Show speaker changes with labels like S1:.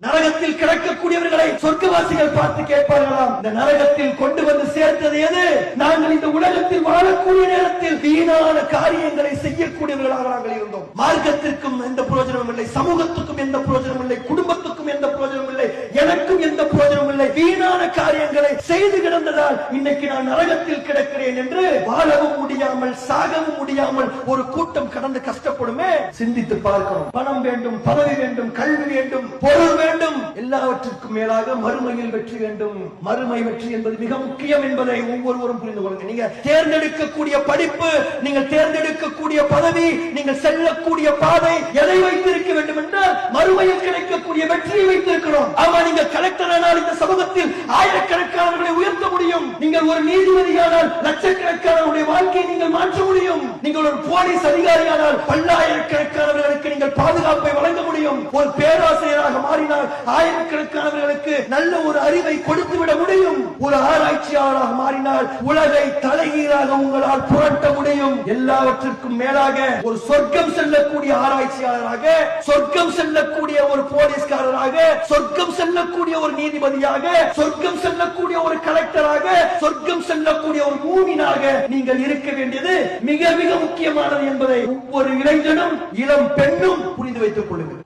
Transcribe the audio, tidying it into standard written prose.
S1: நரகத்தில் கிடக்கக்கூடியவர்களை சொர்க்கவாசிகள் பார்த்து கேட்பார்களாம், இந்த நரகத்தில் கொண்டு வந்து சேர்த்தது எது? நாங்கள் இந்த உலகத்தில் வாழக்கூடிய நேரத்தில் வீணான காரியங்களை செய்யக்கூடியவர்களாக நாங்கள் இருந்தோம். மார்க்கத்திற்கும் எந்த பிரயோஜனமும் இல்லை, சமூகத்துக்கும் எந்த பிரயோஜனமும் இல்லை, குடும்பத்துக்கும் எந்த பிரயோஜனமும் இல்லை, எனக்கும் எந்த பிரயோஜனமும் இல்லை. வீணான காரியங்களை செய்து கிடந்ததால் இன்னைக்கு நான் நரகத்தில் கிடக்கிறேன் என்று வாழவும் முடியாமல் சாகவும் முடியாமல் ஒரு கூட்டம் கடந்து கஷ்டப்படுமே. சிந்தித்து பார்க்கணும். பணம் வேண்டும், பதவி வேண்டும், கல்வி வேண்டும், பொருள் வேண்டும், எல்லாவற்றிற்கும் மேலாக மறுமையில் வெற்றி வேண்டும். மறுமை வெற்றி என்பது மிக முக்கியம் என்பதை ஒவ்வொருவரும் புரிந்து கொள்ளுங்க. நீங்க தேர்ந்தெடுக்கக்கூடிய படிப்பு, நீங்கள் தேர்ந்தெடுக்கக்கூடிய பதவி, நீங்கள் செல்லக்கூடிய பாதை எதை வைத்திருக்க வேண்டும் என்றால் மறுமையில் கிடைக்கக்கூடிய வெற்றியை வைத்திருக்கிறோம். ஆமா, நீங்க கலெக்டர் ஆனால் இந்த சமூகத்தில் ஆயிரக்கணக்கானவர்களை உயர்த்த முடியும். நீங்கள் ஒரு நீதிபதியானால் லட்சக்கணக்கானவருடைய வாழ்க்கையை நீங்கள் மாற்ற முடியும். நீங்கள் ஒரு போலீஸ் அதிகாரியானால் பல்லாயிரக்கணக்கானவர்களுக்கு நீங்கள் பாதுகாப்பை வழங்க முடியும். ஒரு பேராசிரியராக மாறினால் ஆயிரக்கணக்கானவர்களுக்கு நல்ல ஒரு அறிவை கொடுத்து விட முடியும். ஒரு ஆராய்ச்சியாளராக மாறினால் உலகை தலைகீழாக உங்களால் புரட்ட முடியும். எல்லாவற்றிற்கும் மேலாக ஒரு சொர்க்கம் செல்லக்கூடிய ஆராய்ச்சியாளராக, சொர்க்கம் செல்லக்கூடிய ஒரு போலீஸ்காரராக, சொர்க்கம் செல்லக்கூடிய ஒரு நீதிபதியாக, சொர்க்கம் செல்லக்கூடிய ஒரு கலெக்டராக, சொர்க்கம் செல்லக்கூடிய ஒரு மூமினாக நீங்கள் இருக்க வேண்டியது மிக மிக முக்கியமானது என்பதை ஒவ்வொரு இளைஞனும் இளம் பெண்ணும் புரிந்து வைத்துக் கொள்ளுங்கள்.